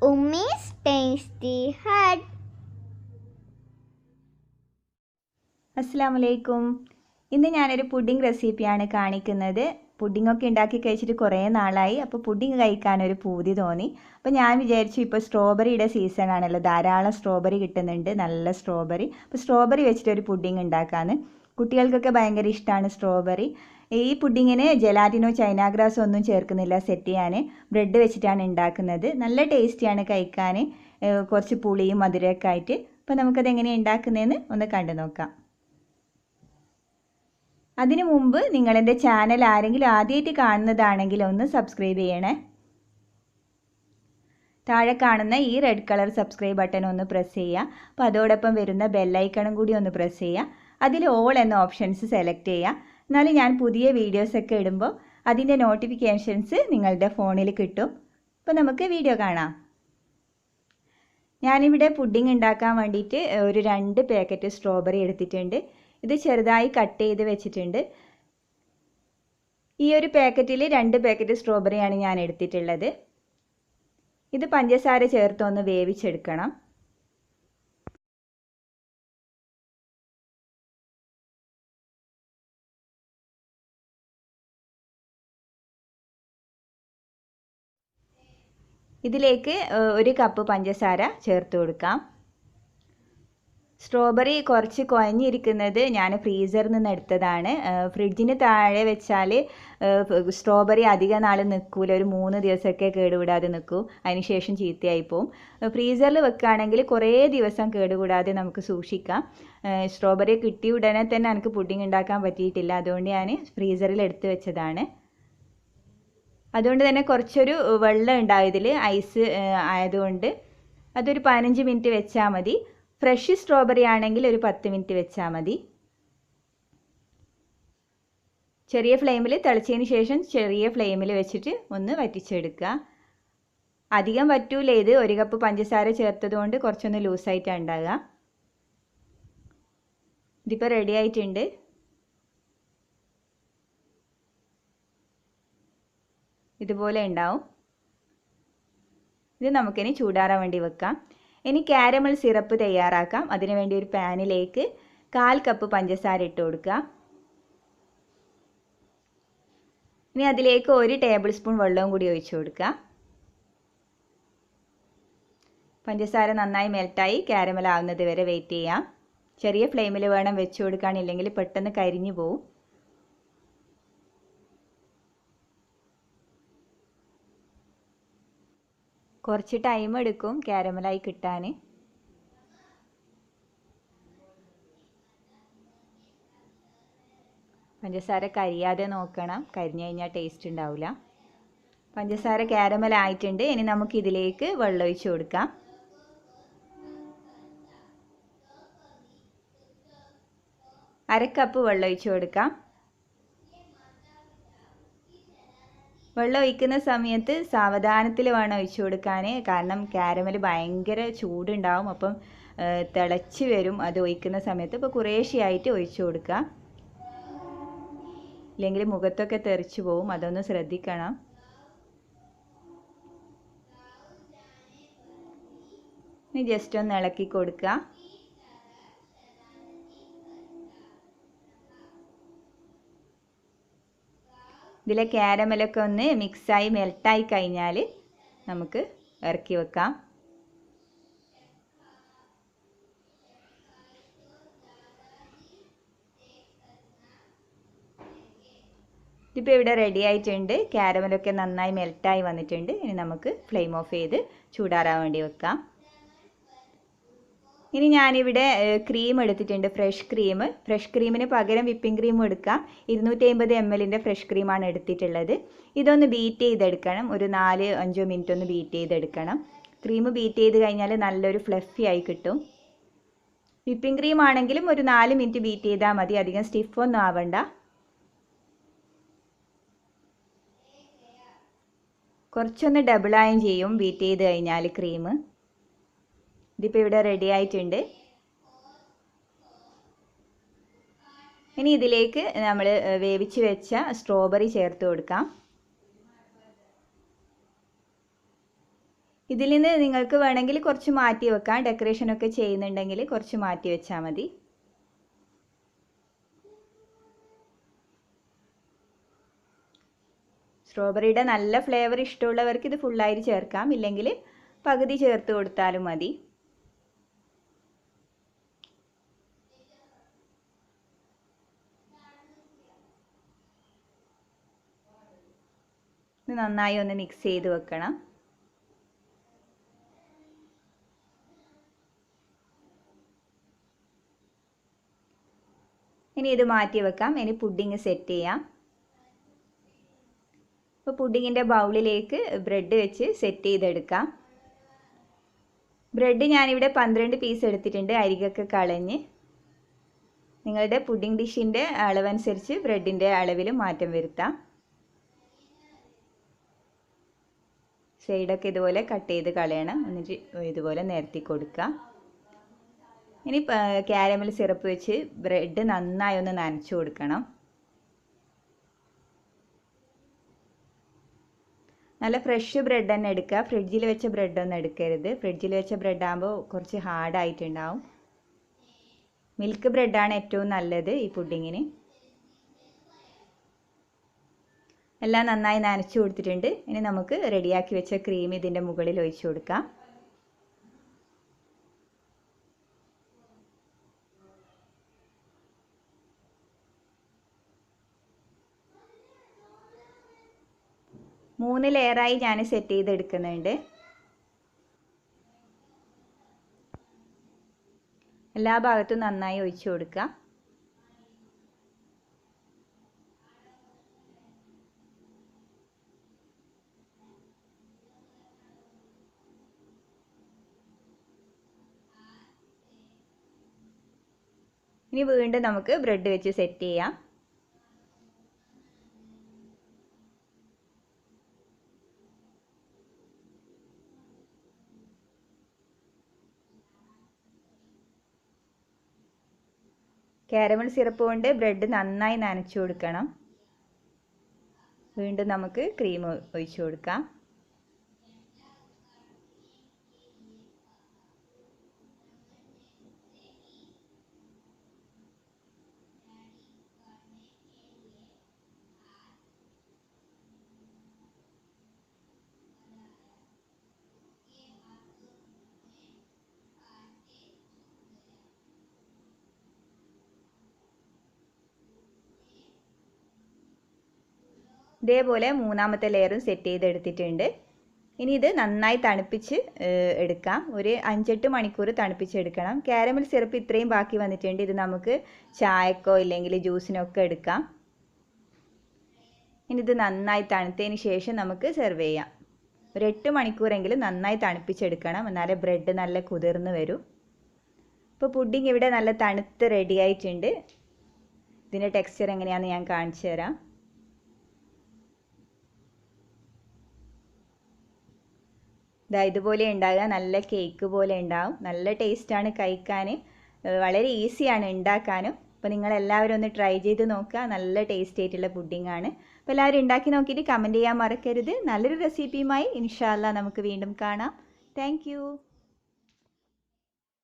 Ummy's Tasty Hut. അസ്സലാമലൈക്കും. ഇന്ന് ഞാനൊരു പുഡിംഗ് റെസിപ്പിയാണ് കാണിക്കുന്നത്. പുഡിംഗൊക്കെ ഉണ്ടാക്കി കഴിച്ചിട്ട് കുറേ നാളായി. അപ്പോൾ പുഡിംഗ് കഴിക്കാനൊരു പൂതി തോന്നി. അപ്പോൾ ഞാൻ വിചാരിച്ചു ഇപ്പോൾ സ്ട്രോബെറിയുടെ സീസൺ ആണല്ലോ, ധാരാളം സ്ട്രോബെറി കിട്ടുന്നുണ്ട്, നല്ല സ്ട്രോബെറി. അപ്പോൾ സ്ട്രോബെറി വെച്ചിട്ടൊരു പുഡിംഗ് ഉണ്ടാക്കാമെന്ന്. കുട്ടികൾക്കൊക്കെ ഭയങ്കര ഇഷ്ടമാണ് സ്ട്രോബെറി. ഈ പുഡിങ്ങിന് ജെലാറ്റിനോ ചൈന ഗ്രാസോ ഒന്നും ചേർക്കുന്നില്ല. സെറ്റ് ചെയ്യാൻ ബ്രെഡ് വെച്ചിട്ടാണ് ഉണ്ടാക്കുന്നത്. നല്ല ടേസ്റ്റിയാണ് കഴിക്കാൻ, കുറച്ച് പുളിയും മധുരമൊക്കെ ആയിട്ട്. അപ്പോൾ നമുക്കത് എങ്ങനെയാണ് ഉണ്ടാക്കുന്നതെന്ന് ഒന്ന് കണ്ടു നോക്കാം. അതിനു മുമ്പ് നിങ്ങളെൻ്റെ ചാനൽ ആരെങ്കിലും ആദ്യമായിട്ട് കാണുന്നതാണെങ്കിൽ ഒന്ന് സബ്സ്ക്രൈബ് ചെയ്യണേ. താഴെ കാണുന്ന ഈ റെഡ് കളർ സബ്സ്ക്രൈബ് ബട്ടൺ ഒന്ന് പ്രസ് ചെയ്യുക. അപ്പോൾ അതോടൊപ്പം വരുന്ന ബെല്ലൈക്കണും കൂടി ഒന്ന് പ്രസ് ചെയ്യുക. അതിൽ ഓൾ എന്ന ഓപ്ഷൻസ് സെലക്ട് ചെയ്യുക. എന്നാലും ഞാൻ പുതിയ വീഡിയോസൊക്കെ ഇടുമ്പോൾ അതിൻ്റെ നോട്ടിഫിക്കേഷൻസ് നിങ്ങളുടെ ഫോണിൽ കിട്ടും. അപ്പോൾ നമുക്ക് വീഡിയോ കാണാം. ഞാനിവിടെ പുഡിംഗ് ഉണ്ടാക്കാൻ വേണ്ടിയിട്ട് ഒരു 2 പാക്കറ്റ് സ്ട്രോബെറി എടുത്തിട്ടുണ്ട്. ഇത് ചെറുതായി കട്ട് ചെയ്ത് വെച്ചിട്ടുണ്ട്. ഈ ഒരു പാക്കറ്റിൽ 2 പാക്കറ്റ് സ്ട്രോബെറിയാണ് ഞാൻ എടുത്തിട്ടുള്ളത്. ഇത് പഞ്ചസാര ചേർത്തൊന്ന് വേവിച്ചെടുക്കണം. ഇതിലേക്ക് 1 കപ്പ് പഞ്ചസാര ചേർത്ത് കൊടുക്കാം. സ്ട്രോബെറി കുറച്ച് കുഴഞ്ഞിരിക്കുന്നത് ഞാൻ ഫ്രീസറിൽ നിന്ന് എടുത്തതാണ്. ഫ്രിഡ്ജിന് താഴെ വെച്ചാൽ സ്ട്രോബെറി അധിക നാൾ നിൽക്കില്ല, ഒരു 3 ദിവസമൊക്കെ കേടുകൂടാതെ നിൽക്കും, അതിനുശേഷം ചീത്തയായി പോവും. ഫ്രീസറിൽ വെക്കുകയാണെങ്കിൽ കുറേ ദിവസം കേടുകൂടാതെ നമുക്ക് സൂക്ഷിക്കാം. സ്ട്രോബെറി കിട്ടിയ ഉടനെ തന്നെ എനിക്ക് പുഡിംഗ് ഉണ്ടാക്കാൻ പറ്റിയിട്ടില്ല, അതുകൊണ്ട് ഞാൻ ഫ്രീസറിൽ എടുത്ത് വെച്ചതാണ്. അതുകൊണ്ട് തന്നെ കുറച്ചൊരു വെള്ളം ഉണ്ടാവും ഇതിൽ, ഐസ് ആയതുകൊണ്ട് അതൊരു 15 മിനിറ്റ് വെച്ചാൽ മതി. ഫ്രഷ് സ്ട്രോബെറി ആണെങ്കിൽ ഒരു 10 മിനിറ്റ് വെച്ചാൽ മതി. ചെറിയ ഫ്ലെയിമിൽ തിളച്ചതിന് ശേഷം ചെറിയ ഫ്ലെയിമിൽ വെച്ചിട്ട് ഒന്ന് വറ്റിച്ചെടുക്കുക. അധികം വറ്റൂല ഇത്, 1 കപ്പ് പഞ്ചസാര ചേർത്തത് കൊണ്ട് കുറച്ചൊന്ന് ലൂസായിട്ടാണ് ഉണ്ടാകുക. ഇതിപ്പോൾ റെഡി ആയിട്ടുണ്ട്. ഇതുപോലെ ഉണ്ടാവും. ഇത് നമുക്കിനി ചൂടാറാൻ വേണ്ടി വെക്കാം. ഇനി കാരമൽ സിറപ്പ് തയ്യാറാക്കാം. അതിനുവേണ്ടി ഒരു പാനിലേക്ക് 1/4 കപ്പ് പഞ്ചസാര ഇട്ട് കൊടുക്കുക. ഇനി അതിലേക്ക് 1 ടേബിൾ സ്പൂൺ വെള്ളവും കൂടി ഒഴിച്ചു കൊടുക്കുക. പഞ്ചസാര നന്നായി മെൽറ്റായി കാരമൽ ആവുന്നത് വരെ വെയിറ്റ് ചെയ്യാം. ചെറിയ ഫ്ലെയിമിൽ വേണം വെച്ച് കൊടുക്കാനില്ലെങ്കിൽ പെട്ടെന്ന് കരിഞ്ഞു പോവും. കുറച്ച് ടൈം എടുക്കും കാരമലായി കിട്ടാൻ. പഞ്ചസാര കരിയാതെ നോക്കണം, കരിഞ്ഞു കഴിഞ്ഞാൽ ടേസ്റ്റ് ഉണ്ടാവില്ല. പഞ്ചസാര കാരമലായിട്ടുണ്ട്. ഇനി നമുക്ക് ഇതിലേക്ക് വെള്ളം ഒഴിച്ച് കൊടുക്കാം. അരക്കപ്പ് വെള്ളം ഒഴിച്ച് കൊടുക്കാം. വെള്ളം ഒഴിക്കുന്ന സമയത്ത് സാവധാനത്തിൽ വേണം ഒഴിച്ചു കൊടുക്കാൻ, കാരണം കാരമൽ ഭയങ്കര ചൂടുണ്ടാവും, അപ്പം തിളച്ച് വരും അത് ഒഴിക്കുന്ന സമയത്ത്. ഇപ്പോൾ കുറേശ്ശെയായിട്ട് ഒഴിച്ചു കൊടുക്കുക, ഇല്ലെങ്കിൽ മുഖത്തൊക്കെ തെറിച്ച് പോവും, അതൊന്ന് ശ്രദ്ധിക്കണം. ഇനി ജസ്റ്റ് ഒന്ന് ഇളക്കി കൊടുക്കുക. ഇതിലെ കാരമലൊക്കെ ഒന്ന് മിക്സായി മെൽട്ടായി കഴിഞ്ഞാൽ നമുക്ക് ഇറക്കി വെക്കാം. ഇതിപ്പോൾ ഇവിടെ റെഡി ആയിട്ടുണ്ട്. കാരമലൊക്കെ നന്നായി മെൽട്ടായി വന്നിട്ടുണ്ട്. ഇനി നമുക്ക് ഫ്ലെയിം ഓഫ് ചെയ്ത് ചൂടാറാൻ വേണ്ടി വെക്കാം. ഇനി ഞാനിവിടെ ക്രീം എടുത്തിട്ടുണ്ട്, ഫ്രഷ് ക്രീം. ഫ്രഷ് ക്രീമിന് പകരം വിപ്പിംഗ് ക്രീം എടുക്കാം. 250 ml ഫ്രഷ് ക്രീമാണ് എടുത്തിട്ടുള്ളത്. ഇതൊന്ന് ബീറ്റ് ചെയ്തെടുക്കണം, ഒരു 4-5 മിനിറ്റ് ഒന്ന് ബീറ്റ് ചെയ്തെടുക്കണം. ക്രീം ബീറ്റ് ചെയ്ത് കഴിഞ്ഞാൽ നല്ലൊരു ഫ്ലഫി ആയി കിട്ടും. വിപ്പിംഗ് ക്രീം ആണെങ്കിലും ഒരു 4 മിനിറ്റ് ബീറ്റ് ചെയ്താൽ മതി, അധികം സ്റ്റിഫൊന്നും ആവണ്ട. കുറച്ചൊന്ന് ഡബിളായും ചെയ്യും ബീറ്റ് ചെയ്ത് കഴിഞ്ഞാൽ ക്രീം. ഇതിപ്പോൾ ഇവിടെ റെഡി ആയിട്ടുണ്ട്. ഇനി ഇതിലേക്ക് നമ്മൾ വേവിച്ച് വെച്ച സ്ട്രോബെറി ചേർത്ത് കൊടുക്കാം. ഇതിൽ നിന്ന് നിങ്ങൾക്ക് വേണമെങ്കിൽ കുറച്ച് മാറ്റി വെക്കാം. ഡെക്കറേഷനൊക്കെ ചെയ്യുന്നുണ്ടെങ്കിൽ കുറച്ച് മാറ്റി വെച്ചാൽ മതി. സ്ട്രോബെറിയുടെ നല്ല ഫ്ലേവർ ഇഷ്ടമുള്ളവർക്ക് ഇത് ഫുള്ളായിട്ട് ചേർക്കാം, ഇല്ലെങ്കിൽ പകുതി ചേർത്ത് കൊടുത്താലും മതി. ഇത് നന്നായി ഒന്ന് മിക്സ് ചെയ്ത് വെക്കണം. ഇനി ഇത് മാറ്റി വെക്കാം. ഇനി പുഡിങ് സെറ്റ് ചെയ്യാം. അപ്പോൾ പുഡിങ്ങിൻ്റെ ബൗളിലേക്ക് ബ്രെഡ് വെച്ച് സെറ്റ് ചെയ്തെടുക്കാം. ബ്രെഡ് ഞാനിവിടെ 12 പീസ് എടുത്തിട്ടുണ്ട്, അരികൊക്കെ കളഞ്ഞ്. നിങ്ങളുടെ പുഡിംഗ് ഡിഷിൻ്റെ അളവനുസരിച്ച് ബ്രെഡിൻ്റെ അളവിൽ മാറ്റം വരുത്താം. സൈഡൊക്കെ ഇതുപോലെ കട്ട് ചെയ്ത് കളയണം, എന്നിട്ട് ഇതുപോലെ നിരത്തി കൊടുക്കുക. ഇനി കാരമൽ സിറപ്പ് വെച്ച് ബ്രെഡ് നന്നായി ഒന്ന് നനച്ചു കൊടുക്കണം. നല്ല ഫ്രഷ് ബ്രെഡ് തന്നെ എടുക്കുക. ഫ്രിഡ്ജിൽ വെച്ച ബ്രെഡൊന്നും എടുക്കരുത്. ഫ്രിഡ്ജിൽ വെച്ച ബ്രെഡ് ആകുമ്പോൾ കുറച്ച് ഹാർഡായിട്ടുണ്ടാവും. മിൽക്ക് ബ്രെഡാണ് ഏറ്റവും നല്ലത് ഈ പുഡിങ്ങിന്. എല്ലാം നന്നായി നനച്ചു കൊടുത്തിട്ടുണ്ട്. ഇനി നമുക്ക് റെഡിയാക്കി വെച്ച ക്രീം ഇതിൻ്റെ മുകളിൽ ഒഴിച്ചു കൊടുക്കാം. മൂന്ന് ലെയറായി ഞാൻ സെറ്റ് ചെയ്തെടുക്കുന്നുണ്ട്. എല്ലാ ഭാഗത്തും നന്നായി ഒഴിച്ചു കൊടുക്കുക. ഇനി വീണ്ടും നമുക്ക് ബ്രെഡ് വെച്ച് സെറ്റ് ചെയ്യാം. കാരമൽ സിറപ്പ് കൊണ്ട് ബ്രെഡ് നന്നായി നനച്ചു കൊടുക്കണം. വീണ്ടും നമുക്ക് ക്രീം ഒഴിച്ചു കൊടുക്കാം. ഇതേപോലെ മൂന്നാമത്തെ ലെയറും സെറ്റ് ചെയ്തെടുത്തിട്ടുണ്ട്. ഇനി ഇത് നന്നായി തണുപ്പിച്ച് എടുക്കാം. ഒരു 5-8 മണിക്കൂർ തണുപ്പിച്ചെടുക്കണം. കാരമൽ സിറപ്പ് ഇത്രയും ബാക്കി വന്നിട്ടുണ്ട്. ഇത് നമുക്ക് ചായക്കോ ഇല്ലെങ്കിൽ ജ്യൂസിനൊക്കെ എടുക്കാം. ഇനി ഇത് നന്നായി തണുത്തതിന് ശേഷം നമുക്ക് സെർവ് ചെയ്യാം. ഒരു 8 മണിക്കൂറെങ്കിലും നന്നായി തണുപ്പിച്ചെടുക്കണം, എന്നാലേ ബ്രെഡ് നല്ല കുതിർന്ന് വരും. ഇപ്പോൾ പുഡിംഗ് ഇവിടെ നല്ല തണുത്ത് റെഡി ആയിട്ടുണ്ട്. ഇതിൻ്റെ ടെക്സ്ചർ എങ്ങനെയാണെന്ന് ഞാൻ കാണിച്ചു തരാം. ഇതാ ഇതുപോലെ ഉണ്ടാകുക, നല്ല കേക്ക് പോലെ ഉണ്ടാവും. നല്ല ടേസ്റ്റാണ് കഴിക്കാൻ, വളരെ ഈസിയാണ് ഉണ്ടാക്കാനും. അപ്പോൾ നിങ്ങളെല്ലാവരും ഒന്ന് ട്രൈ ചെയ്ത് നോക്കുക. നല്ല ടേസ്റ്റ് ആയിട്ടുള്ള പുഡിംഗ് ആണ്. അപ്പോൾ എല്ലാവരും ഉണ്ടാക്കി നോക്കിയിട്ട് കമൻറ്റ് ചെയ്യാൻ മറക്കരുത്. നല്ലൊരു റെസിപ്പിയുമായി ഇൻഷാ അല്ലാ നമുക്ക് വീണ്ടും കാണാം. താങ്ക്